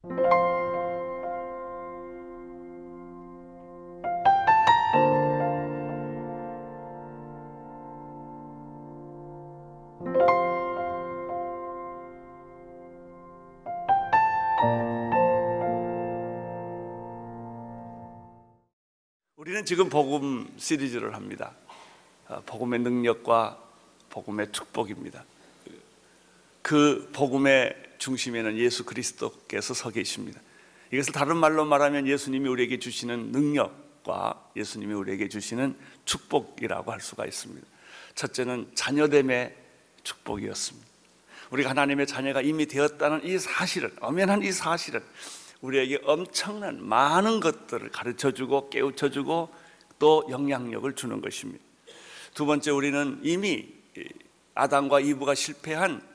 우리는 지금 복음 시리즈를 합니다. 복음의 능력과 복음의 축복입니다. 그 복음의 중심에는 예수 그리스도께서 서 계십니다. 이것을 다른 말로 말하면 예수님이 우리에게 주시는 능력과 예수님이 우리에게 주시는 축복이라고 할 수가 있습니다. 첫째는 자녀됨의 축복이었습니다. 우리가 하나님의 자녀가 이미 되었다는 이 사실은, 엄연한 이 사실은 우리에게 엄청난 많은 것들을 가르쳐주고 깨우쳐주고 또 영향력을 주는 것입니다. 두 번째, 우리는 이미 아담과 이브가 실패한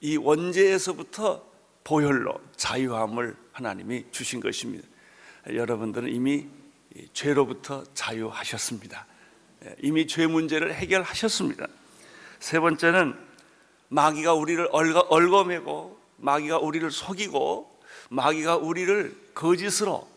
이 원죄에서부터 보혈로 자유함을 하나님이 주신 것입니다. 여러분들은 이미 죄로부터 자유하셨습니다. 이미 죄 문제를 해결하셨습니다. 세 번째는 마귀가 우리를 얽어매고 마귀가 우리를 속이고 마귀가 우리를 거짓으로,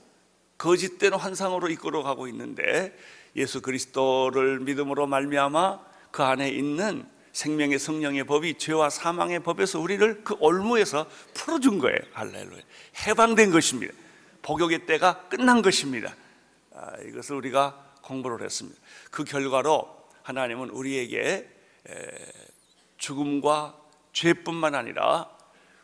거짓된 환상으로 이끌어가고 있는데 예수 그리스도를 믿음으로 말미암아 그 안에 있는 생명의 성령의 법이 죄와 사망의 법에서 우리를 그 올무에서 풀어준 거예요. 할렐루야. 해방된 것입니다. 복역의 때가 끝난 것입니다. 이것을 우리가 공부를 했습니다. 그 결과로 하나님은 우리에게 죽음과 죄뿐만 아니라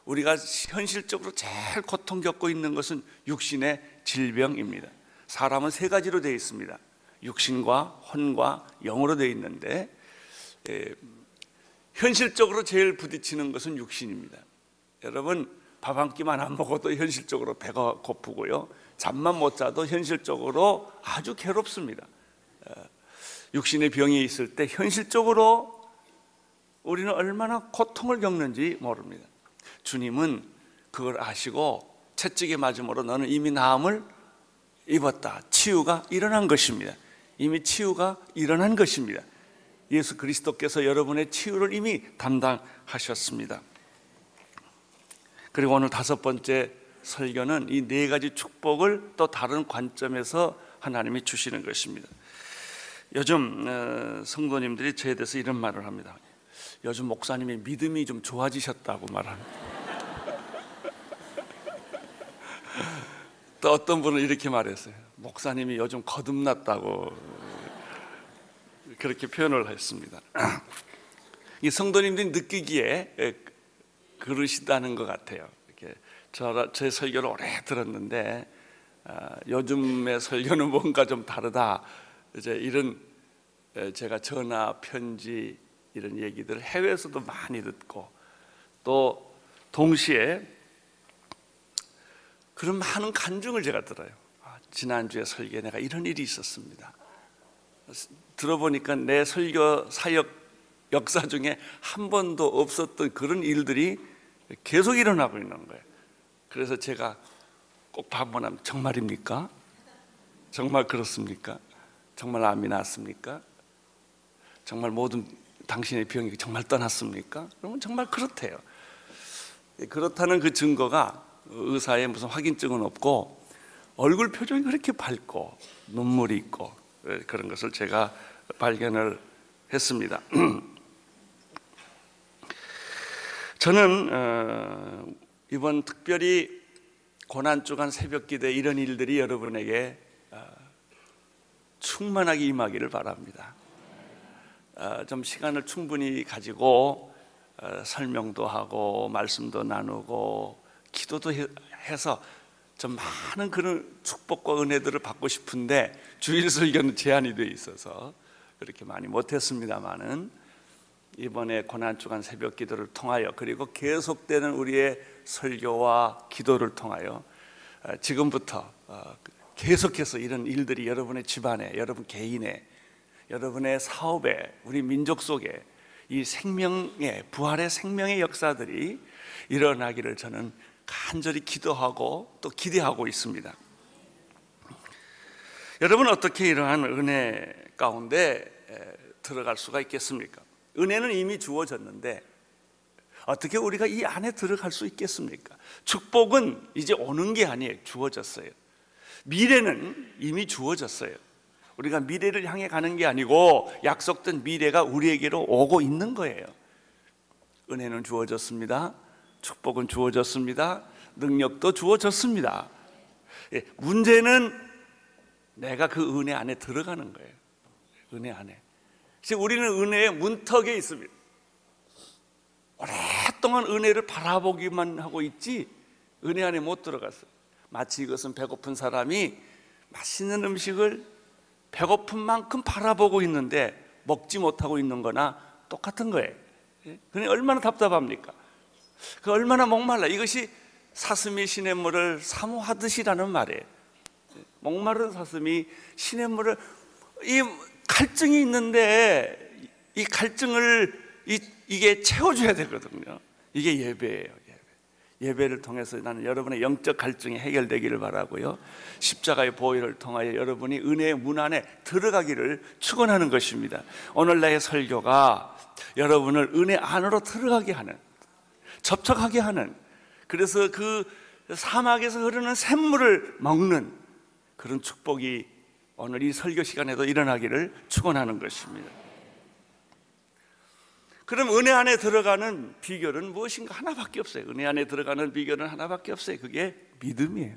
우리가 현실적으로 제일 고통 겪고 있는 것은 육신의 질병입니다. 사람은 세 가지로 되어 있습니다. 육신과 혼과 영으로 되어 있는데 현실적으로 제일 부딪히는 것은 육신입니다. 여러분, 밥 한 끼만 안 먹어도 현실적으로 배가 고프고요, 잠만 못 자도 현실적으로 아주 괴롭습니다. 육신의 병이 있을 때 현실적으로 우리는 얼마나 고통을 겪는지 모릅니다. 주님은 그걸 아시고 채찍에 맞음으로 너는 이미 나음을 입었다. 치유가 일어난 것입니다. 이미 치유가 일어난 것입니다. 예수 그리스도께서 여러분의 치유를 이미 담당하셨습니다. 그리고 오늘 다섯 번째 설교는 이 네 가지 축복을 또 다른 관점에서 하나님이 주시는 것입니다. 요즘 성도님들이 저에 대해서 이런 말을 합니다. 요즘 목사님이 믿음이 좀 좋아지셨다고 말합니다. 또 어떤 분은 이렇게 말했어요. 목사님이 요즘 거듭났다고 그렇게 표현을 했습니다. 이 성도님들이 느끼기에 그러시다는 것 같아요. 이렇게 제 설교를 오래 들었는데 요즘의 설교는 뭔가 좀 다르다. 이제 이런 제가 전화, 편지 이런 얘기들을 해외에서도 많이 듣고 또 동시에 그런 많은 간증을 제가 들어요. 지난주에 설교에 내가 이런 일이 있었습니다. 들어보니까 내 설교 사역 역사 중에 한 번도 없었던 그런 일들이 계속 일어나고 있는 거예요. 그래서 제가 꼭 반문하면 정말입니까? 정말 그렇습니까? 정말 암이 났습니까? 정말 모든 당신의 병이 정말 떠났습니까? 그러면 정말 그렇대요. 그렇다는 그 증거가 의사의 무슨 확인증은 없고 얼굴 표정이 그렇게 밝고 눈물이 있고 그런 것을 제가 발견을 했습니다. 저는 이번 특별히 고난주간 새벽기도에 이런 일들이 여러분에게 충만하게 임하기를 바랍니다. 좀 시간을 충분히 가지고 설명도 하고 말씀도 나누고 기도도 해서 좀 많은 그런 축복과 은혜들을 받고 싶은데 주일 설교는 제한이 되어 있어서 그렇게 많이 못했습니다만은 이번에 고난주간 새벽 기도를 통하여 그리고 계속되는 우리의 설교와 기도를 통하여 지금부터 계속해서 이런 일들이 여러분의 집안에, 여러분 개인에, 여러분의 사업에, 우리 민족 속에 이 생명의, 부활의 생명의 역사들이 일어나기를 저는 간절히 기도하고 또 기대하고 있습니다. 여러분, 어떻게 이러한 은혜 가운데 들어갈 수가 있겠습니까? 은혜는 이미 주어졌는데 어떻게 우리가 이 안에 들어갈 수 있겠습니까? 축복은 이제 오는 게 아니에요. 주어졌어요. 미래는 이미 주어졌어요. 우리가 미래를 향해 가는 게 아니고 약속된 미래가 우리에게로 오고 있는 거예요. 은혜는 주어졌습니다. 축복은 주어졌습니다. 능력도 주어졌습니다. 문제는 내가 그 은혜 안에 들어가는 거예요. 은혜 안에. 지금 우리는 은혜의 문턱에 있습니다. 오랫동안 은혜를 바라보기만 하고 있지 은혜 안에 못 들어갔어요. 마치 이것은 배고픈 사람이 맛있는 음식을 배고픈 만큼 바라보고 있는데 먹지 못하고 있는 거나 똑같은 거예요. 그러니 얼마나 답답합니까? 그 얼마나 목말라. 이것이 사슴이 시냇물을 사모하듯이라는 말이에요. 목마른 사슴이 시냇물을, 이 갈증이 있는데 이 갈증을 이게 채워줘야 되거든요. 이게 예배예요. 예배를 통해서 나는 여러분의 영적 갈증이 해결되기를 바라고요, 십자가의 보혈을 통하여 여러분이 은혜의 문 안에 들어가기를 축원하는 것입니다. 오늘 나의 설교가 여러분을 은혜 안으로 들어가게 하는, 접촉하게 하는, 그래서 그 사막에서 흐르는 샘물을 먹는 그런 축복이 오늘 이 설교 시간에도 일어나기를 축원하는 것입니다. 그럼 은혜 안에 들어가는 비결은 무엇인가? 하나밖에 없어요. 은혜 안에 들어가는 비결은 하나밖에 없어요. 그게 믿음이에요.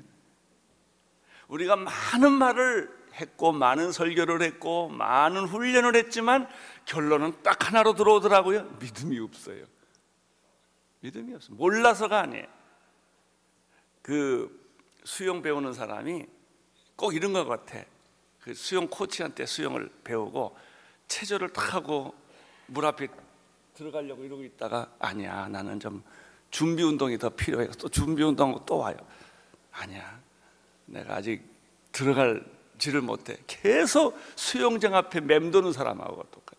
우리가 많은 말을 했고 많은 설교를 했고 많은 훈련을 했지만 결론은 딱 하나로 들어오더라고요. 믿음이 없어요. 믿음이 없어요. 몰라서가 아니에요. 그 수영 배우는 사람이 꼭 이런 것 같아. 그 수영 코치한테 수영을 배우고 체조를 딱 하고 물 앞에 들어가려고 이러고 있다가 아니야, 나는 좀 준비 운동이 더 필요해. 또 준비 운동하고 또 와요. 아니야, 내가 아직 들어갈지를 못해. 계속 수영장 앞에 맴도는 사람하고 똑같아.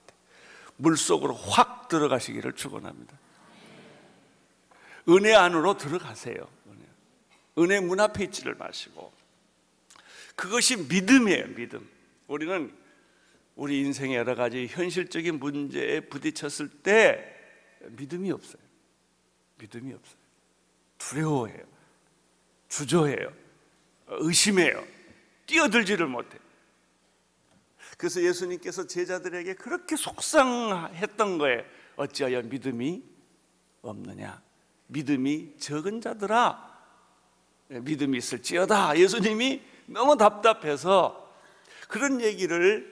물속으로 확 들어가시기를 축원합니다. 은혜 안으로 들어가세요. 은혜 문 앞에 있지를 마시고. 그것이 믿음이에요. 믿음. 우리는 우리 인생의 여러 가지 현실적인 문제에 부딪혔을 때 믿음이 없어요. 믿음이 없어요. 두려워해요. 주저해요. 의심해요. 뛰어들지를 못해요. 그래서 예수님께서 제자들에게 그렇게 속상했던 거예요. 어찌하여 믿음이 없느냐. 믿음이 적은 자들아, 믿음이 있을지어다. 예수님이 너무 답답해서 그런 얘기를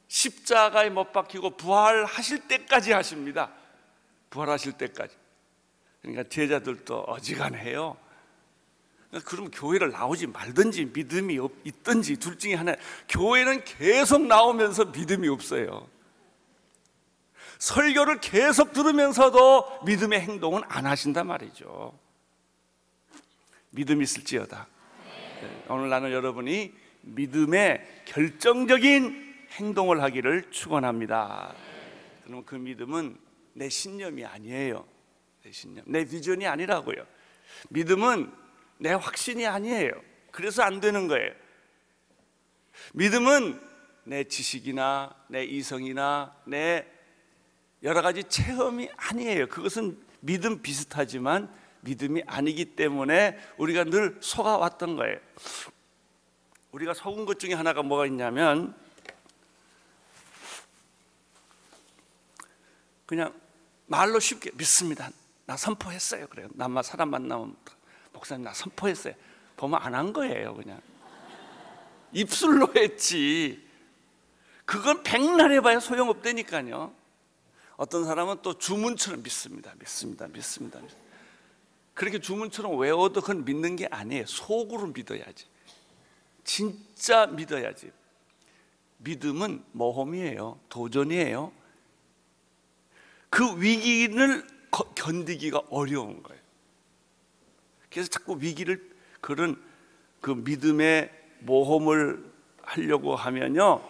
십자가에 못 박히고 부활하실 때까지 하십니다. 부활하실 때까지. 그러니까 제자들도 어지간해요. 그럼 교회를 나오지 말든지 믿음이 있든지 둘 중에 하나. 교회는 계속 나오면서 믿음이 없어요. 설교를 계속 들으면서도 믿음의 행동은 안 하신단 말이죠. 믿음이 있을지어다. 오늘 나는 여러분이 믿음의 결정적인 행동을 하기를 축원합니다. 그럼 그 믿음은 내 신념이 아니에요. 내 신념, 내 비전이 아니라고요. 믿음은 내 확신이 아니에요. 그래서 안 되는 거예요. 믿음은 내 지식이나 내 이성이나 내 여러 가지 체험이 아니에요. 그것은 믿음 비슷하지만 믿음이 아니기 때문에 우리가 늘 속아왔던 거예요. 우리가 속은 것 중에 하나가 뭐가 있냐면 그냥 말로 쉽게 믿습니다. 나 선포했어요. 그래요. 사람 만나면 목사님 나 선포했어요. 보면 안 한 거예요. 그냥 입술로 했지. 그건 백날 해봐야 소용없다니까요. 어떤 사람은 또 주문처럼 믿습니다. 그렇게 주문처럼 외워도 그건 믿는 게 아니에요. 속으로 믿어야지. 진짜 믿어야지. 믿음은 모험이에요. 도전이에요. 그 위기를 견디기가 어려운 거예요. 그래서 자꾸 위기를, 그런 그 믿음의 모험을 하려고 하면요,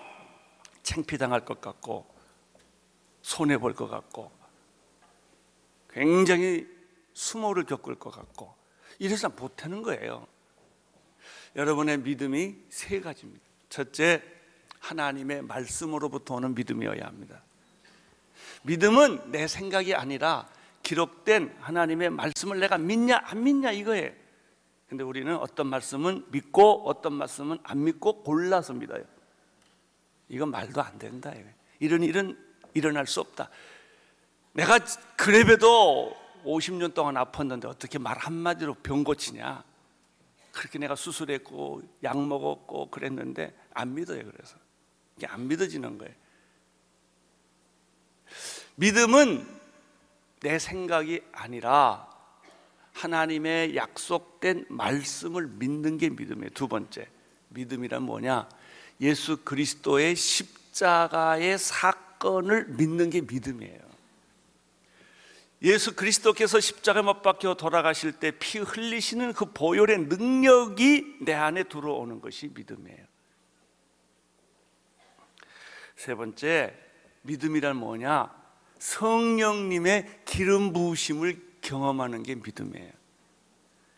창피당할 것 같고 손해볼 것 같고 굉장히 수모를 겪을 것 같고 이래서 못하는 거예요. 여러분의 믿음이 세 가지입니다. 첫째, 하나님의 말씀으로부터 오는 믿음이어야 합니다. 믿음은 내 생각이 아니라 기록된 하나님의 말씀을 내가 믿냐 안 믿냐 이거예요. 근데 우리는 어떤 말씀은 믿고 어떤 말씀은 안 믿고 골라서 믿어요. 이건 말도 안 된다. 이런 일은 일어날 수 없다. 내가 그래봬도 50년 동안 아팠는데 어떻게 말 한마디로 병 고치냐. 그렇게 내가 수술했고 약 먹었고 그랬는데 안 믿어요. 그래서 이게 안 믿어지는 거예요. 믿음은 내 생각이 아니라 하나님의 약속된 말씀을 믿는 게 믿음이에요. 두 번째, 믿음이란 뭐냐? 예수 그리스도의 십자가의 사건을 믿는 게 믿음이에요. 예수 그리스도께서 십자가에 못 박혀 돌아가실 때 피 흘리시는 그 보혈의 능력이 내 안에 들어오는 것이 믿음이에요. 세 번째, 믿음이란 뭐냐? 성령님의 기름 부으심을 경험하는 게 믿음이에요.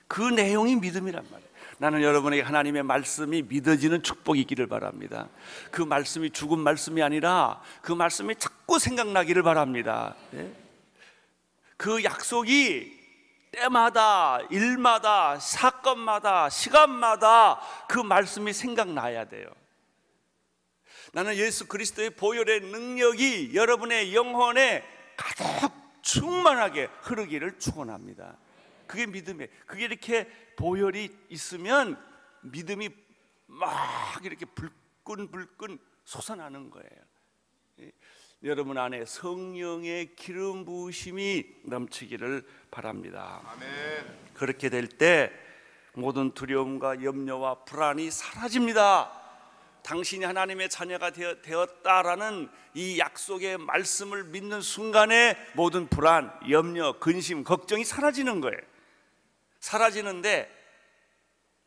그 내용이 믿음이란 말이에요. 나는 여러분에게 하나님의 말씀이 믿어지는 축복이 있기를 바랍니다. 그 말씀이 죽은 말씀이 아니라 그 말씀이 자꾸 생각나기를 바랍니다. 그 약속이 때마다, 일마다, 사건마다, 시간마다 그 말씀이 생각나야 돼요. 나는 예수 그리스도의 보혈의 능력이 여러분의 영혼에 가득 충만하게 흐르기를 축원합니다. 그게 믿음이에요. 그게 이렇게 보혈이 있으면 믿음이 막 이렇게 불끈불끈 솟아나는 거예요. 여러분 안에 성령의 기름 부으심이 넘치기를 바랍니다. 아멘. 그렇게 될 때 모든 두려움과 염려와 불안이 사라집니다. 당신이 하나님의 자녀가 되었다라는 이 약속의 말씀을 믿는 순간에 모든 불안, 염려, 근심, 걱정이 사라지는 거예요. 사라지는데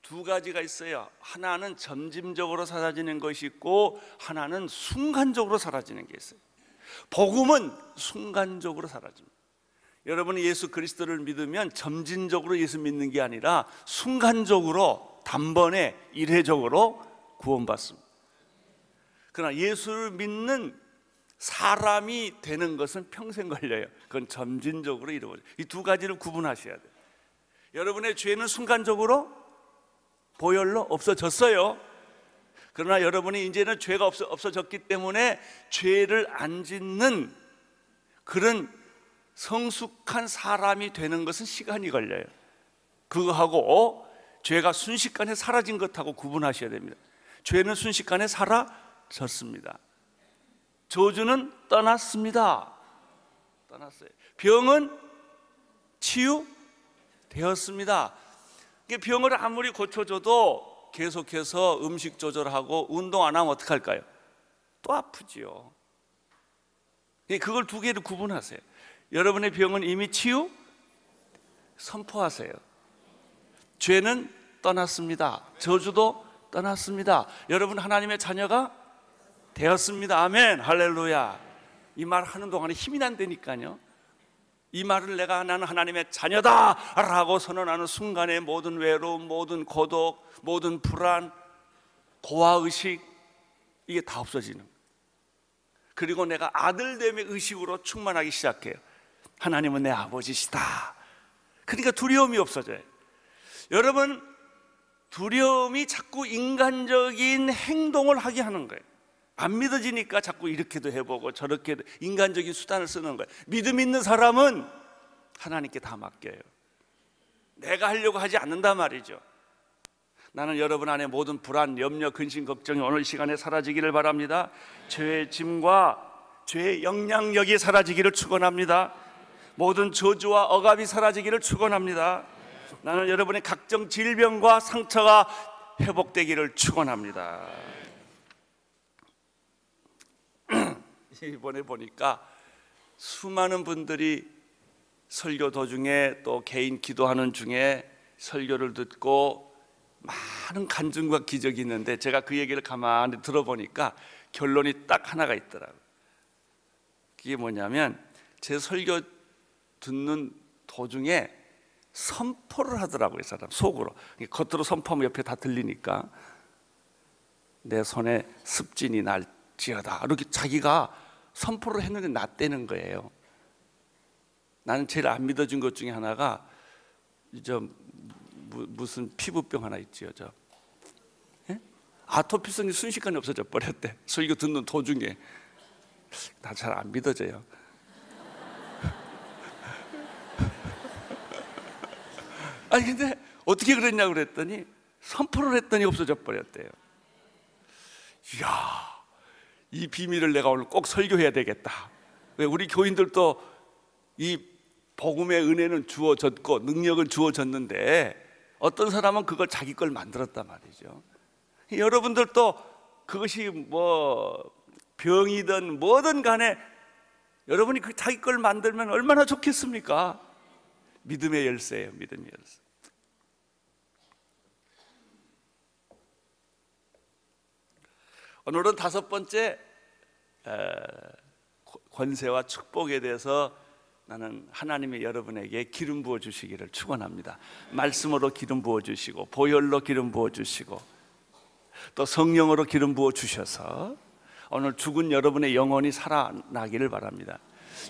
두 가지가 있어요. 하나는 점진적으로 사라지는 것이 있고 하나는 순간적으로 사라지는 게 있어요. 복음은 순간적으로 사라집니다. 여러분이 예수 그리스도를 믿으면 점진적으로 예수 믿는 게 아니라 순간적으로 단번에 일회적으로 구원받습니다. 그러나 예수를 믿는 사람이 되는 것은 평생 걸려요. 그건 점진적으로 이루어져요. 이 두 가지를 구분하셔야 돼요. 여러분의 죄는 순간적으로 보혈로 없어졌어요. 그러나 여러분이 이제는 죄가 없어졌기 때문에 죄를 안 짓는 그런 성숙한 사람이 되는 것은 시간이 걸려요. 그거하고 죄가 순식간에 사라진 것하고 구분하셔야 됩니다. 죄는 순식간에 사라졌습니다. 저주는 떠났습니다. 떠났어요. 병은 치유되었습니다. 병을 아무리 고쳐줘도 계속해서 음식 조절하고 운동 안 하면 어떡할까요? 또 아프지요. 그걸 두 개를 구분하세요. 여러분의 병은 이미 치유 선포하세요. 죄는 떠났습니다. 저주도 떠났습니다. 여러분 하나님의 자녀가 되었습니다. 아멘. 할렐루야. 이 말 하는 동안에 힘이 난다니까요. 이 말을 내가 나는 하나님의 자녀다 라고 선언하는 순간에 모든 외로움, 모든 고독, 모든 불안, 고아의식 이게 다 없어지는 거예요. 그리고 내가 아들됨의 의식으로 충만하기 시작해요. 하나님은 내 아버지시다. 그러니까 두려움이 없어져요. 여러분, 두려움이 자꾸 인간적인 행동을 하게 하는 거예요. 안 믿어지니까 자꾸 이렇게도 해보고 저렇게도 인간적인 수단을 쓰는 거예요. 믿음 있는 사람은 하나님께 다 맡겨요. 내가 하려고 하지 않는단 말이죠. 나는 여러분 안에 모든 불안, 염려, 근심, 걱정이 오늘 시간에 사라지기를 바랍니다. 죄의 짐과 죄의 영향력이 사라지기를 축원합니다. 모든 저주와 억압이 사라지기를 축원합니다. 나는 여러분의 각종 질병과 상처가 회복되기를 축원합니다. 이번에 보니까 수많은 분들이 설교 도중에 또 개인 기도하는 중에 설교를 듣고 많은 간증과 기적이 있는데 제가 그 얘기를 가만히 들어보니까 결론이 딱 하나가 있더라고요. 그게 뭐냐면 제 설교 듣는 도중에 선포를 하더라고요. 사람 속으로. 겉으로 선포하면 옆에 다 들리니까 내 손에 습진이 날지어다 이렇게 자기가 선포를 했는데 낫대는 거예요. 나는 제일 안 믿어준 것 중에 하나가 무슨 피부병 하나 있지요. 예? 아토피성이 순식간에 없어져 버렸대. 설교 듣는 도중에. 나 잘 안 믿어져요. 아니 근데 어떻게 그랬냐고 그랬더니 선포를 했더니 없어져 버렸대요. 이야, 이 비밀을 내가 오늘 꼭 설교해야 되겠다. 왜 우리 교인들도 이 복음의 은혜는 주어졌고 능력을 주어졌는데 어떤 사람은 그걸 자기 걸 만들었단 말이죠. 여러분들도 그것이 뭐 병이든 뭐든 간에 여러분이 그 자기 걸 만들면 얼마나 좋겠습니까? 믿음의 열쇠예요. 믿음의 열쇠. 오늘은 다섯 번째 권세와 축복에 대해서 나는 하나님이 여러분에게 기름 부어 주시기를 축원합니다. 말씀으로 기름 부어 주시고 보혈로 기름 부어 주시고 또 성령으로 기름 부어 주셔서 오늘 죽은 여러분의 영혼이 살아나기를 바랍니다.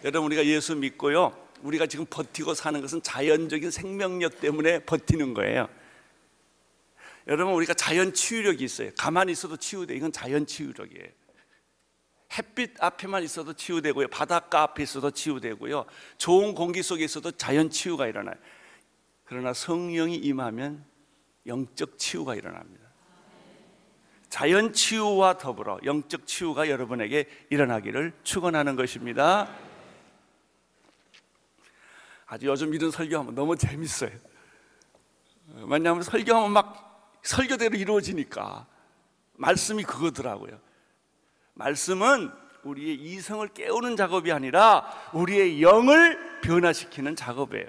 여러분, 우리가 예수 믿고요, 우리가 지금 버티고 사는 것은 자연적인 생명력 때문에 버티는 거예요. 여러분, 우리가 자연 치유력이 있어요. 가만히 있어도 치유돼. 이건 자연 치유력이에요. 햇빛 앞에만 있어도 치유되고요, 바닷가 앞에 있어도 치유되고요, 좋은 공기 속에 있어도 자연 치유가 일어나요. 그러나 성령이 임하면 영적 치유가 일어납니다. 자연 치유와 더불어 영적 치유가 여러분에게 일어나기를 축원하는 것입니다. 아주 요즘 이런 설교하면 너무 재밌어요. 왜냐하면 설교하면 막 설교대로 이루어지니까. 말씀이 그거더라고요. 말씀은 우리의 이성을 깨우는 작업이 아니라 우리의 영을 변화시키는 작업이에요.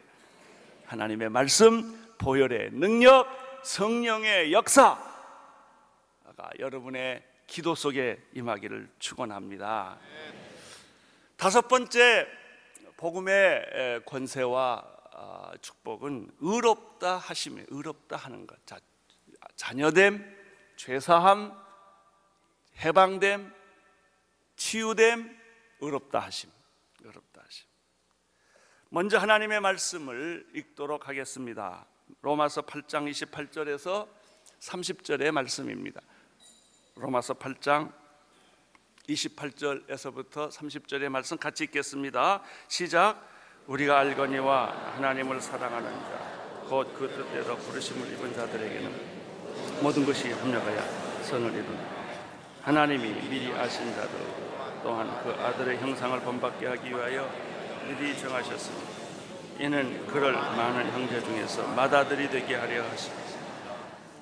하나님의 말씀, 보혈의 능력, 성령의 역사가 여러분의 기도 속에 임하기를 축원합니다. 다섯 번째 복음의 권세와 축복은 의롭다 하심이에요. 의롭다 하는 것. 자녀됨, 죄사함, 해방됨, 치유됨, 의롭다 하심. 의롭다 하심. 먼저 하나님의 말씀을 읽도록 하겠습니다. 로마서 8장 28절에서 30절의 말씀입니다. 로마서 8장 28절에서부터 30절의 말씀 같이 읽겠습니다. 시작. 우리가 알거니와 하나님을 사랑하는 자 곧 그 뜻대로 부르심을 입은 자들에게는 모든 것이 합력하여 선을 이룬다. 하나님이 미리 아신 자들 또한 그 아들의 형상을 본받게 하기 위하여 미리 정하셨으니 이는 그를 많은 형제 중에서 맏아들이 되게 하려 하십니다.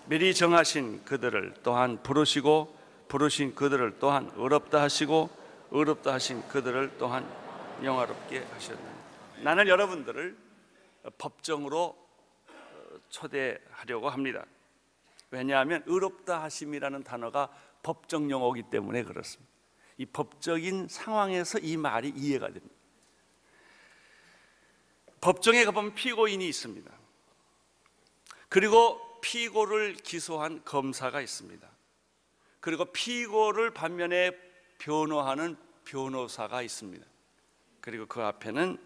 미리 정하신 그들을 또한 부르시고 부르신 그들을 또한 의롭다 하시고 의롭다 하신 그들을 또한 영화롭게 하셨느니라. 나는 여러분들을 법정으로 초대하려고 합니다. 왜냐하면 의롭다 하심이라는 단어가 법정 용어이기 때문에 그렇습니다. 이 법적인 상황에서 이 말이 이해가 됩니다. 법정에 가보면 피고인이 있습니다. 그리고 피고를 기소한 검사가 있습니다. 그리고 피고를 반면에 변호하는 변호사가 있습니다. 그리고 그 앞에는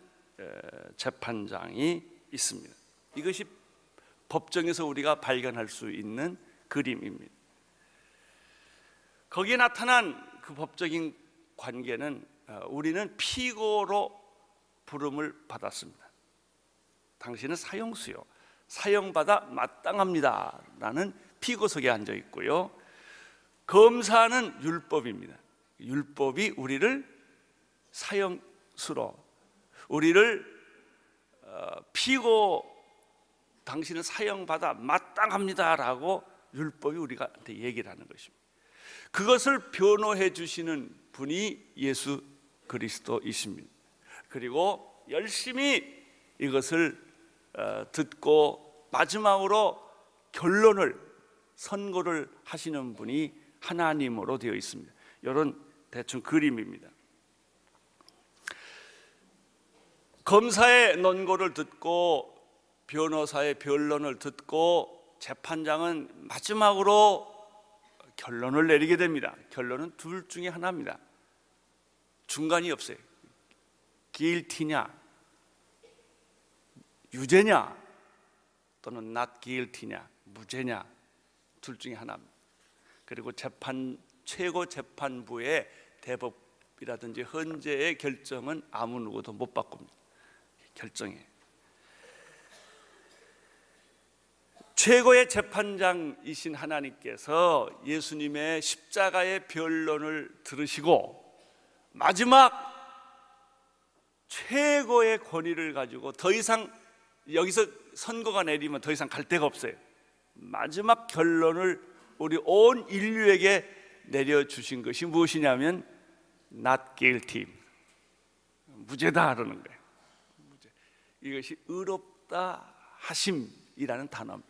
재판장이 있습니다. 이것이 법정에서 우리가 발견할 수 있는 그림입니다. 거기에 나타난 그 법적인 관계는 우리는 피고로 부름을 받았습니다. 당신은 사형수요, 사형받아 마땅합니다 라는 피고석에 앉아 있고요, 검사는 율법입니다. 율법이 우리를 사형수로, 우리를 피고 당신은 사형받아 마땅합니다 라고 율법이 우리한테 얘기를 하는 것입니다. 그것을 변호해 주시는 분이 예수 그리스도이십니다. 그리고 열심히 이것을 듣고 마지막으로 결론을, 선고를 하시는 분이 하나님으로 되어 있습니다. 이런 대충 그림입니다. 검사의 논고를 듣고 변호사의 변론을 듣고 재판장은 마지막으로 결론을 내리게 됩니다. 결론은 둘 중에 하나입니다. 중간이 없어요. guilty냐 유죄냐 또는 not guilty냐, 무죄냐, 둘 중에 하나입니다. 그리고 최고 재판부의 대법이라든지 헌재의 결정은 아무 누구도 못 바꿉니다. 결정에 최고의 재판장이신 하나님께서 예수님의 십자가의 변론을 들으시고 마지막 최고의 권위를 가지고 더 이상 여기서 선고가 내리면 더 이상 갈 데가 없어요. 마지막 결론을 우리 온 인류에게 내려주신 것이 무엇이냐면 not guilty, 무죄다 그러는 거예요. 무죄. 이것이 의롭다 하심이라는 단어입니다.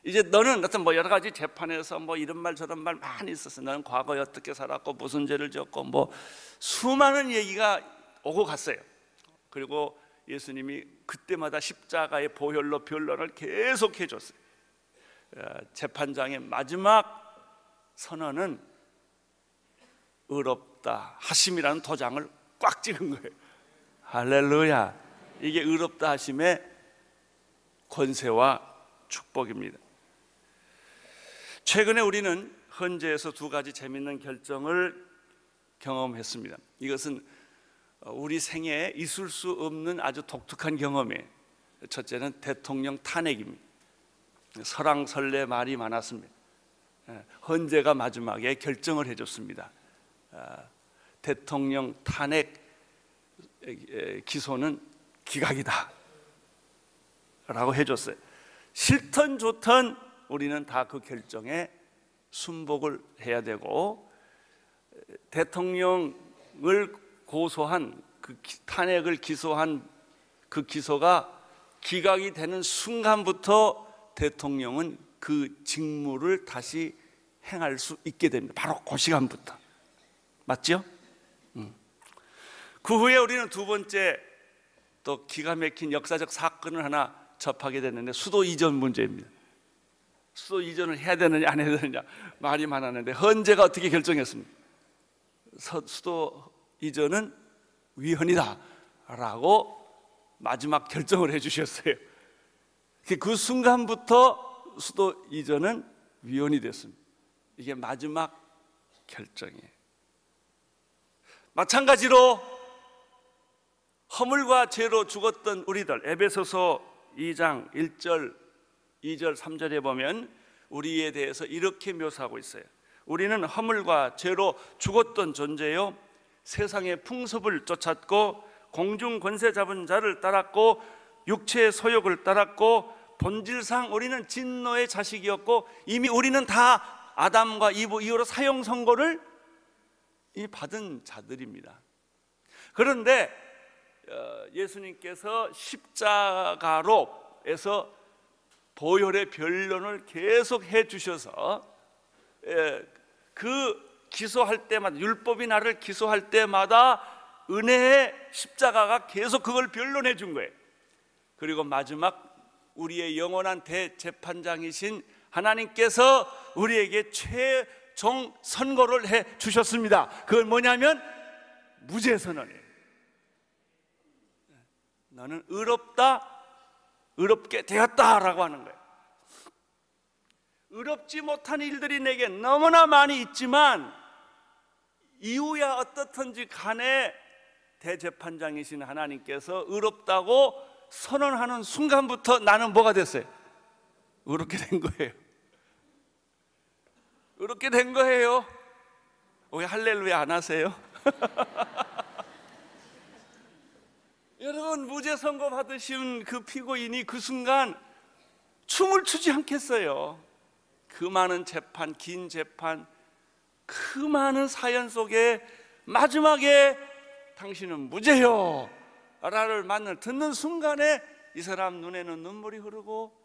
이제 너는 어떤 뭐 여러 가지 재판에서 뭐 이런 말 저런 말 많이 있었어. 너는 과거에 어떻게 살았고 무슨 죄를 지었고 뭐 수많은 얘기가 오고 갔어요. 그리고 예수님이 그때마다 십자가의 보혈로 변론을 계속 해줬어요. 재판장의 마지막 선언은 의롭다 하심이라는 도장을 꽉 찍은 거예요. 할렐루야. 이게 의롭다 하심의 권세와 축복입니다. 최근에 우리는 헌재에서 두 가지 재미있는 결정을 경험했습니다. 이것은 우리 생애에 있을 수 없는 아주 독특한 경험이에요. 첫째는 대통령 탄핵입니다. 설왕설래 말이 많았습니다. 헌재가 마지막에 결정을 해줬습니다. 대통령 탄핵 기소는 기각이다 라고 해줬어요. 싫든 좋든 우리는 다 그 결정에 순복을 해야 되고, 대통령을 고소한 그 탄핵을 기소한 그 기소가 기각이 되는 순간부터 대통령은 그 직무를 다시 행할 수 있게 됩니다. 바로 그 시간부터. 맞죠? 그 후에 우리는 두 번째 또 기가 막힌 역사적 사건을 하나 접하게 됐는데, 수도 이전 문제입니다. 수도 이전을 해야 되느냐 안 해야 되느냐 말이 많았는데, 헌재가 어떻게 결정했습니까? 수도 이전은 위헌이다 라고 마지막 결정을 해주셨어요. 그 순간부터 수도 이전은 위헌이 됐습니다. 이게 마지막 결정이에요. 마찬가지로 허물과 죄로 죽었던 우리들, 에베소서 2장 1절, 2절, 3절에 보면 우리에 대해서 이렇게 묘사하고 있어요. 우리는 허물과 죄로 죽었던 존재요, 세상의 풍습을 쫓았고 공중 권세 잡은 자를 따랐고 육체의 소욕을 따랐고 본질상 우리는 진노의 자식이었고 이미 우리는 다 아담과 이브 이후로 사형 선고를 받은 자들입니다. 그런데 예수님께서 십자가로에서 보혈의 변론을 계속 해주셔서 그 기소할 때마다, 율법이 나를 기소할 때마다 은혜의 십자가가 계속 그걸 변론해 준 거예요. 그리고 마지막 우리의 영원한 대재판장이신 하나님께서 우리에게 최종 선고를 해 주셨습니다. 그건 뭐냐면 무죄 선언이에요. 너는 의롭게 되었다라고 하는 거예요. 의롭지 못한 일들이 내게 너무나 많이 있지만 이유야 어떻든지 간에 대재판장이신 하나님께서 의롭다고 선언하는 순간부터 나는 뭐가 됐어요? 의롭게 된 거예요. 의롭게 된 거예요. 왜 할렐루야 안 하세요? 여러분, 무죄 선고 받으신 그 피고인이 그 순간 춤을 추지 않겠어요? 그 많은 재판, 긴 재판, 그 많은 사연 속에 마지막에 당신은 무죄요 라를 듣는 순간에 이 사람 눈에는 눈물이 흐르고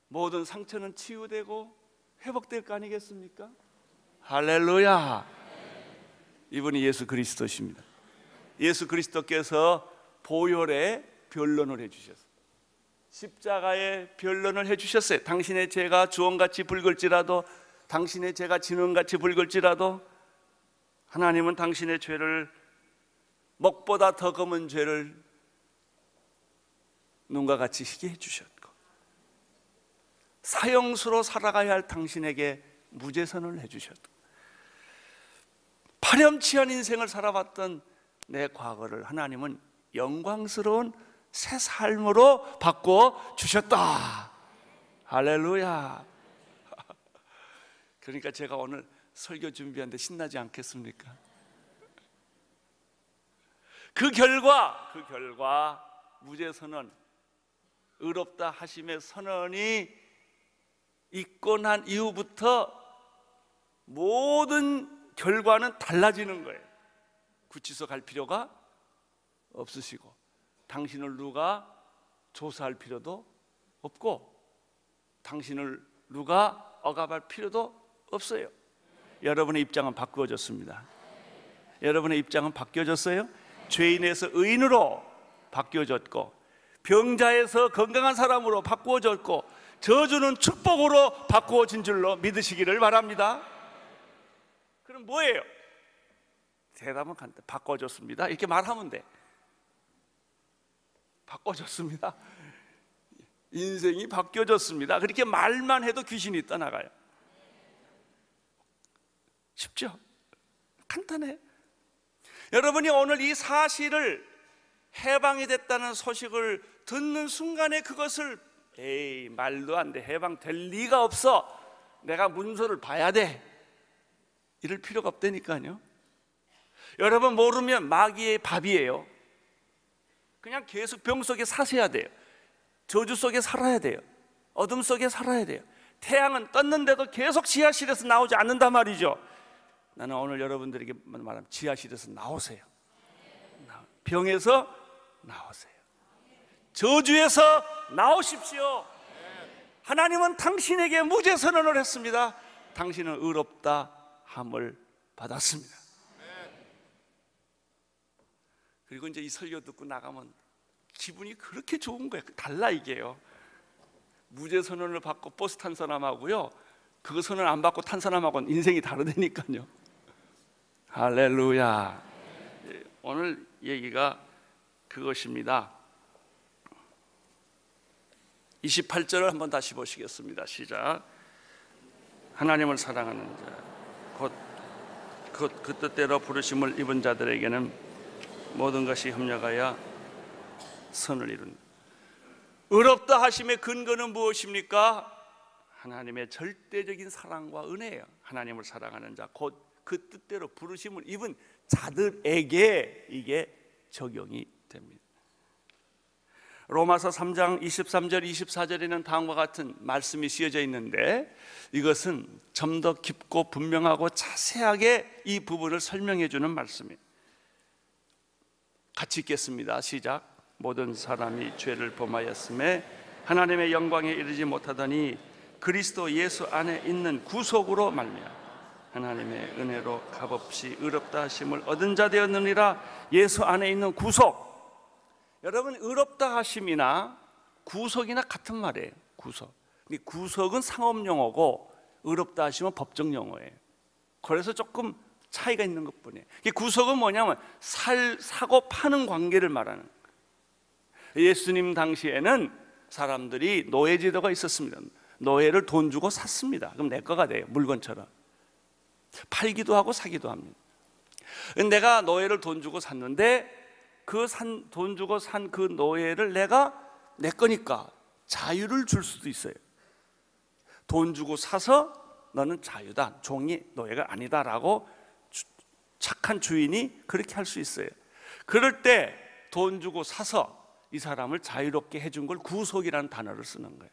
모든 상처는 치유되고 회복될 거 아니겠습니까? 할렐루야. 이분이 예수 그리스도십니다. 예수 그리스도께서 보혈의 변론을 해주셨어요. 십자가의 변론을 해주셨어요. 당신의 죄가 주홍같이 붉을지라도, 당신의 죄가 진홍같이 붉을지라도 하나님은 당신의 죄를, 먹보다 더 검은 죄를 눈과 같이 희게 해주셨고, 사형수로 살아가야 할 당신에게 무죄선을 해주셨고, 파렴치한 인생을 살아봤던 내 과거를 하나님은 영광스러운 새 삶으로 바꿔 주셨다. 할렐루야. 그러니까 제가 오늘 설교 준비하는데 신나지 않겠습니까? 그 결과 무죄선언, 의롭다 하심의 선언이 있고 난 이후부터 모든 결과는 달라지는 거예요. 구치소 갈 필요가 없으시고, 당신을 누가 조사할 필요도 없고, 당신을 누가 억압할 필요도 없어요. 여러분의 입장은 바꾸어졌습니다. 여러분의 입장은 바뀌어졌어요. 죄인에서 의인으로 바뀌어졌고, 병자에서 건강한 사람으로 바꾸어졌고, 저주는 축복으로 바꾸어진 줄로 믿으시기를 바랍니다. 그럼 뭐예요? 대답은 간단해. 바꿔줬습니다. 이렇게 말하면 돼. 바꿔줬습니다. 인생이 바뀌어졌습니다. 그렇게 말만 해도 귀신이 떠나가요. 쉽죠? 간단해. 여러분이 오늘 이 사실을, 해방이 됐다는 소식을 듣는 순간에 그것을 에이, 말도 안 돼, 해방될 리가 없어, 내가 문서를 봐야 돼, 이럴 필요가 없다니까요. 여러분, 모르면 마귀의 밥이에요. 그냥 계속 병 속에 사셔야 돼요. 저주 속에 살아야 돼요. 어둠 속에 살아야 돼요. 태양은 떴는데도 계속 지하실에서 나오지 않는단 말이죠. 나는 오늘 여러분들에게 말하면 지하실에서 나오세요. 병에서 나오세요. 저주에서 나오십시오. 하나님은 당신에게 무죄 선언을 했습니다. 당신은 의롭다 함을 받았습니다. 그리고 이제 이 설교 듣고 나가면 기분이 그렇게 좋은 거예요. 달라 이게요. 무죄 선언을 받고 버스 탄 사람하고요, 그거 선언 안 받고 탄 사람하고는 인생이 다르다니까요. 할렐루야. 오늘 얘기가 그것입니다. 28절을 한번 다시 보시겠습니다. 시작. 하나님을 사랑하는 자, 곧 그 뜻대로 부르심을 입은 자들에게는 모든 것이 협력하여 선을 이룬다. 의롭다 하심의 근거는 무엇입니까? 하나님의 절대적인 사랑과 은혜예요. 하나님을 사랑하는 자, 곧 그 뜻대로 부르심을 입은 자들에게 이게 적용이 됩니다. 로마서 3장 23절 24절에는 다음과 같은 말씀이 쓰여져 있는데, 이것은 좀 더 깊고 분명하고 자세하게 이 부분을 설명해 주는 말씀이에요. 같이 읽겠습니다. 시작. 모든 사람이 죄를 범하였음에 하나님의 영광에 이르지 못하더니 그리스도 예수 안에 있는 구속으로 말미암아 하나님의 은혜로 값없이 의롭다 하심을 얻은 자 되었느니라. 예수 안에 있는 구속. 여러분, 의롭다 하심이나 구속이나 같은 말이에요. 구속. 구속은 상업 용어고 의롭다 하심은 법정 용어예요. 그래서 조금 차이가 있는 것뿐이에요. 구속은 뭐냐면 사고 파는 관계를 말하는. 예수님 당시에는 사람들이 노예제도가 있었습니다. 노예를 돈 주고 샀습니다. 그럼 내 거가 돼요. 물건처럼. 팔기도 하고 사기도 합니다. 내가 노예를 돈 주고 샀는데 돈 주고 산 그 노예를 내가 내 거니까 자유를 줄 수도 있어요. 돈 주고 사서 너는 자유다, 종이 노예가 아니다라고 착한 주인이 그렇게 할 수 있어요. 그럴 때 돈 주고 사서 이 사람을 자유롭게 해준 걸 구속이라는 단어를 쓰는 거예요.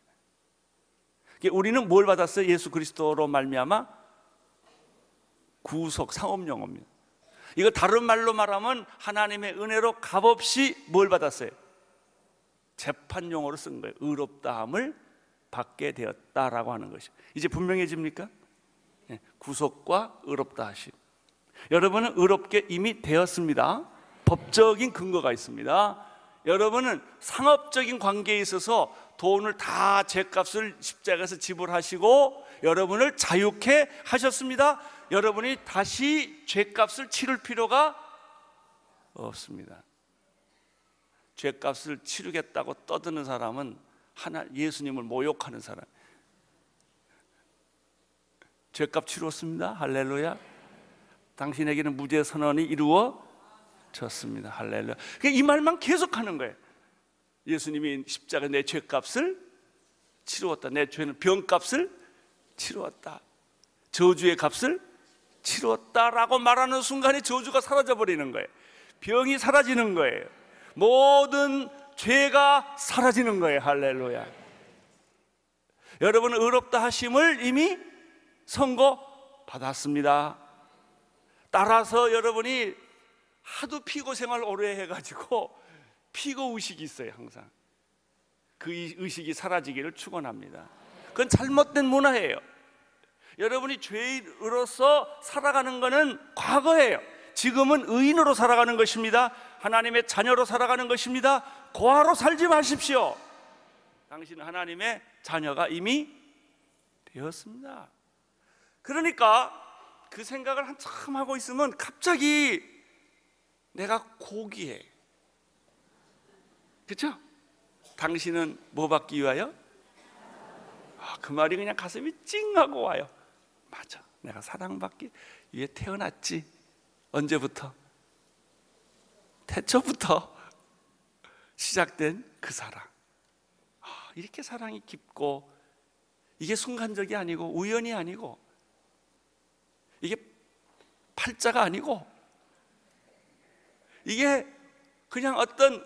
우리는 뭘 받았어요? 예수 그리스도로 말미암아 구속, 상업용어입니다. 이거 다른 말로 말하면 하나님의 은혜로 값없이 뭘 받았어요? 재판용어로 쓴 거예요. 의롭다함을 받게 되었다라고 하는 것이. 이제 분명해집니까? 구속과 의롭다 하심. 여러분은 의롭게 이미 되었습니다. 법적인 근거가 있습니다. 여러분은 상업적인 관계에 있어서 돈을 다 죄값을 십자가에서 지불하시고 여러분을 자유케 하셨습니다. 여러분이 다시 죄값을 치를 필요가 없습니다. 죄값을 치르겠다고 떠드는 사람은 예수님을 모욕하는 사람. 죄값 치루었습니다. 할렐루야. 당신에게는 무죄 선언이 이루어졌습니다. 할렐루야. 이 말만 계속하는 거예요. 예수님이 십자가에 내 죄값을 치루었다. 내 죄는 병값을 치루었다. 저주의 값을 치루었다라고 말하는 순간에 저주가 사라져 버리는 거예요. 병이 사라지는 거예요. 모든 죄가 사라지는 거예요. 할렐루야. 여러분은 의롭다 하심을 이미 선고받았습니다. 따라서 여러분이 하도 피고 생활 오래 해가지고 피고 의식이 있어요. 항상 그 의식이 사라지기를 축원합니다. 그건 잘못된 문화예요. 여러분이 죄인으로서 살아가는 것은 과거예요. 지금은 의인으로 살아가는 것입니다. 하나님의 자녀로 살아가는 것입니다. 고아로 살지 마십시오. 당신은 하나님의 자녀가 이미 되었습니다. 그러니까 그 생각을 한참 하고 있으면 갑자기 내가 고귀해. 그렇죠? 당신은 뭐 받기 위하여? 그 말이 그냥 가슴이 찡하고 와요. 맞아, 내가 사랑받기 위해 태어났지. 언제부터? 태초부터 시작된 그 사랑. 이렇게 사랑이 깊고, 이게 순간적이 아니고 우연이 아니고, 이게 팔자가 아니고, 이게 그냥 어떤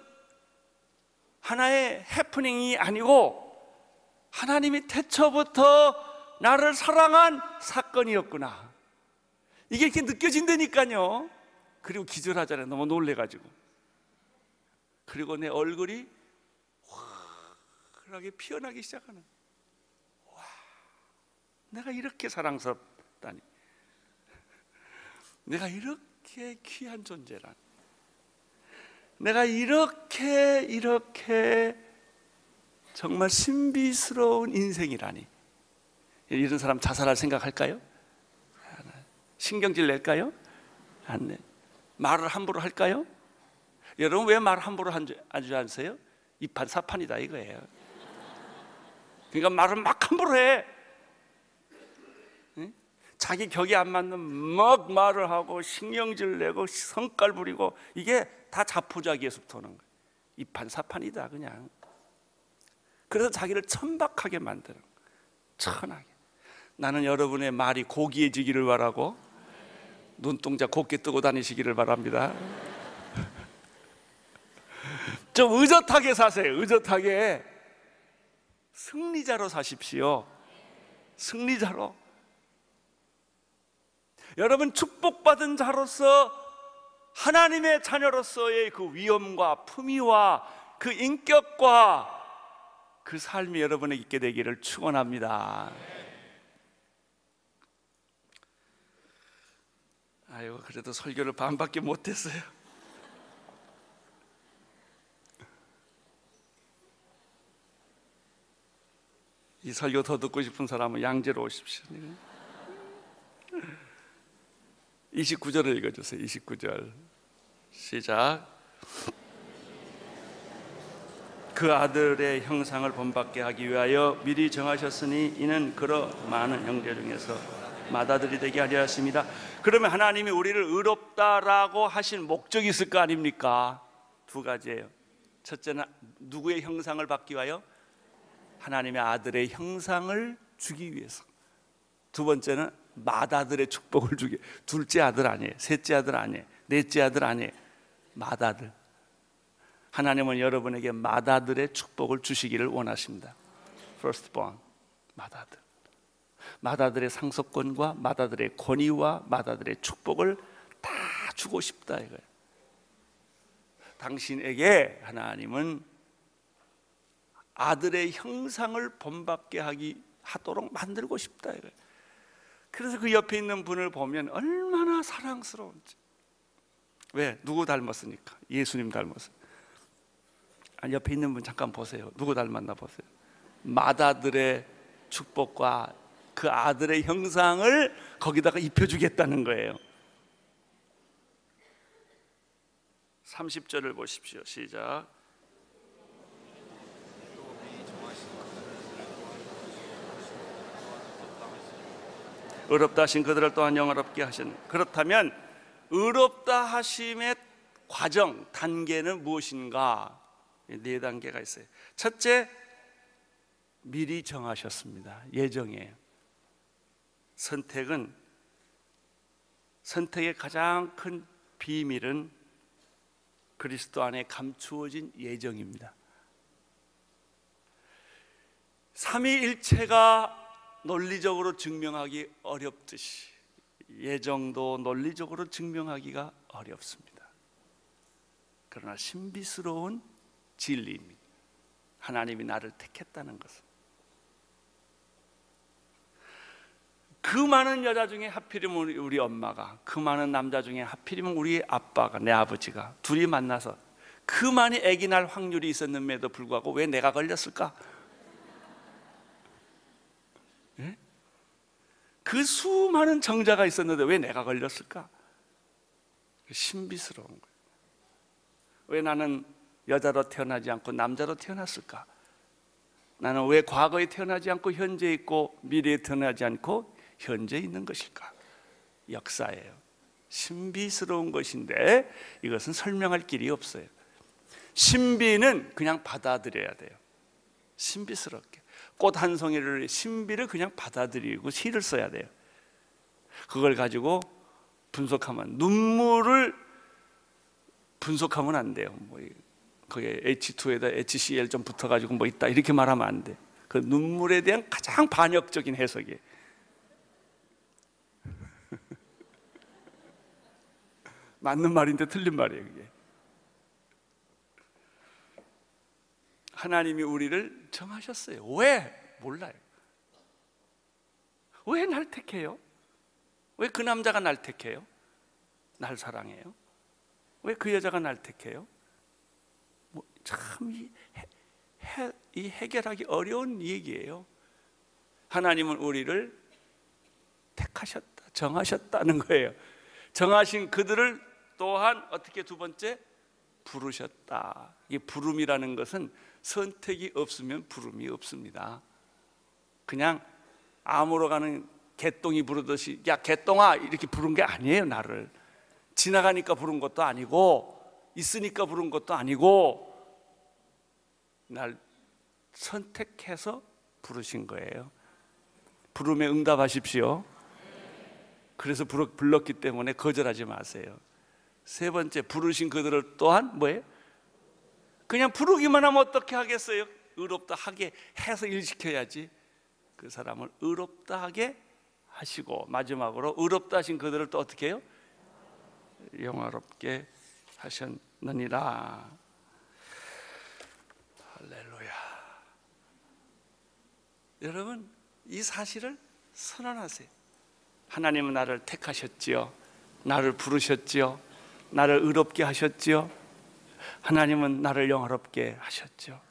하나의 해프닝이 아니고 하나님이 태초부터 나를 사랑한 사건이었구나. 이게 이렇게 느껴진다니까요. 그리고 기절하잖아요. 너무 놀래가지고. 그리고 내 얼굴이 환하게 피어나기 시작하는. 와, 내가 이렇게 사랑스럽다니. 내가 이렇게 귀한 존재라니. 내가 이렇게 정말 신비스러운 인생이라니. 이런 사람 자살할 생각할까요? 신경질 낼까요? 안 내. 말을 함부로 할까요? 여러분 왜 말 함부로 하지 않으세요? 이판사판이다 이거예요. 그러니까 말을 막 함부로 해. 응? 자기 격이 안 맞는 막 말을 하고 신경질 내고 성깔 부리고, 이게 다 자포자기에서부터 오는 거예요. 이판사판이다 그냥. 그래서 자기를 천박하게 만드는 거예요. 천하게. 나는 여러분의 말이 고귀해지기를 바라고 눈동자 곱게 뜨고 다니시기를 바랍니다. 좀 의젓하게 사세요. 의젓하게. 승리자로 사십시오. 승리자로. 여러분 축복받은 자로서, 하나님의 자녀로서의 그 위엄과 품위와 그 인격과 그 삶이 여러분에게 있게 되기를 축원합니다. 아이고, 그래도 설교를 반밖에 못했어요. 이 설교 더 듣고 싶은 사람은 양재로 오십시오. 29절을 읽어주세요. 29절 시작. 그 아들의 형상을 본받게 하기 위하여 미리 정하셨으니 이는 그러 많은 형제 중에서 맏아들이 되게 하려 하십니다. 그러면 하나님이 우리를 의롭다라고 하신 목적이 있을 거 아닙니까? 두 가지예요. 첫째는 누구의 형상을 받기 위하여? 하나님의 아들의 형상을 주기 위해서. 두 번째는 맏아들의 축복을 주기. 둘째 아들 아니에요. 셋째 아들 아니에요. 넷째 아들 아니에요. 맏아들. 하나님은 여러분에게 맏아들의 축복을 주시기를 원하십니다. Firstborn, 맏아들. 맏아들의 상속권과 맏아들의 권위와 맏아들의 축복을 다 주고 싶다 이거예요. 당신에게 하나님은 아들의 형상을 본받게 하도록 만들고 싶다 이거예요. 그래서 그 옆에 있는 분을 보면 얼마나 사랑스러운지. 왜? 누구 닮았으니까? 예수님 닮았어요. 옆에 있는 분 잠깐 보세요. 누구 닮았나 보세요. 맏아들의 축복과 그 아들의 형상을 거기다가 입혀주겠다는 거예요. 30절을 보십시오. 시작. 의롭다 하신 그들을 또한 영화롭게 하셨네. 그렇다면 의롭다 하심의 과정, 단계는 무엇인가? 네 단계가 있어요. 첫째, 미리 정하셨습니다. 예정이에요. 선택의 가장 큰 비밀은 그리스도 안에 감추어진 예정입니다. 삼위일체가 논리적으로 증명하기 어렵듯이 예정도 논리적으로 증명하기가 어렵습니다. 그러나 신비스러운 진리입니다. 하나님이 나를 택했다는 것은. 그 많은 여자 중에 하필이면 우리 엄마가, 그 많은 남자 중에 하필이면 우리 아빠가, 내 아버지가 둘이 만나서 그 많이 아기 날 확률이 있었는데도 불구하고 왜 내가 걸렸을까? 예? 그 수많은 정자가 있었는데 왜 내가 걸렸을까? 신비스러운 거예요. 왜 나는 여자로 태어나지 않고 남자로 태어났을까? 나는 왜 과거에 태어나지 않고 현재에 있고 미래에 태어나지 않고 현재에 있는 것일까? 역사예요. 신비스러운 것인데 이것은 설명할 길이 없어요. 신비는 그냥 받아들여야 돼요. 신비스럽게 꽃 한 송이를, 신비를 그냥 받아들이고 시를 써야 돼요. 그걸 가지고 분석하면, 눈물을 분석하면 안 돼요. 뭐 거기에 H2에다 HCl 좀 붙어가지고 뭐 있다 이렇게 말하면 안 돼. 그 눈물에 대한 가장 반역적인 해석이에요. 맞는 말인데 틀린 말이에요, 그게. 하나님이 우리를 정하셨어요. 왜? 몰라요. 왜 날 택해요? 왜 그 남자가 날 택해요? 날 사랑해요? 왜 그 여자가 날 택해요? 참 이 해결하기 어려운 얘기예요. 하나님은 우리를 택하셨다, 정하셨다는 거예요. 정하신 그들을 또한 어떻게, 두 번째, 부르셨다. 이 부름이라는 것은 선택이 없으면 부름이 없습니다. 그냥 암으로 가는 개똥이 부르듯이 야 개똥아 이렇게 부른 게 아니에요. 나를 지나가니까 부른 것도 아니고 있으니까 부른 것도 아니고 날 선택해서 부르신 거예요. 부름에 응답하십시오. 그래서 불렀기 때문에 거절하지 마세요. 세 번째, 부르신 그들을 또한 뭐예요? 그냥 부르기만 하면 어떻게 하겠어요? 의롭다 하게 해서 일시켜야지. 그 사람을 의롭다 하게 하시고, 마지막으로 의롭다 하신 그들을 또 어떻게 해요? 영화롭게 하셨느니라. 할렐루야. 여러분, 이 사실을 선언하세요. 하나님은 나를 택하셨지요. 나를 부르셨지요. 나를 의롭게 하셨지요. 하나님은 나를 영화롭게 하셨죠.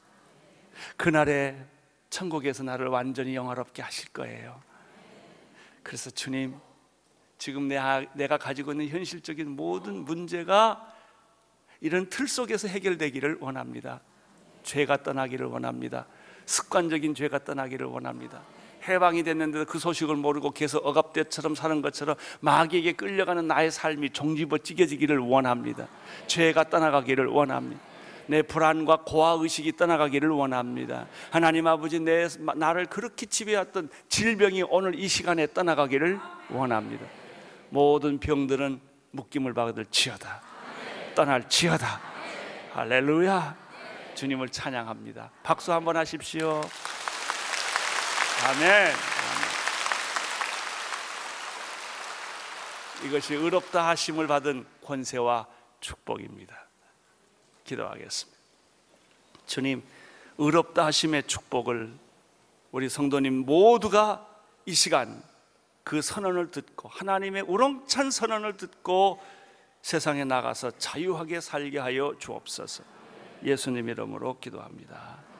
그날에 천국에서 나를 완전히 영화롭게 하실 거예요. 그래서 주님, 지금 내가 가지고 있는 현실적인 모든 문제가 이런 틀 속에서 해결되기를 원합니다. 죄가 떠나기를 원합니다. 습관적인 죄가 떠나기를 원합니다. 해방이 됐는데도 그 소식을 모르고 계속 억압대처럼 사는 것처럼 마귀에게 끌려가는 나의 삶이 종집어 찢겨지기를 원합니다. 죄가 떠나가기를 원합니다. 내 불안과 고아의식이 떠나가기를 원합니다. 하나님 아버지, 나를 그렇게 지배했던 질병이 오늘 이 시간에 떠나가기를 원합니다. 모든 병들은 묶임을 받을지어다. 떠날지어다. 할렐루야. 주님을 찬양합니다. 박수 한번 하십시오. 아멘. 이것이 의롭다 하심을 받은 권세와 축복입니다. 기도하겠습니다. 주님, 의롭다 하심의 축복을 우리 성도님 모두가 이 시간 그 선언을 듣고, 하나님의 우렁찬 선언을 듣고 세상에 나가서 자유하게 살게 하여 주옵소서. 예수님 이름으로 기도합니다.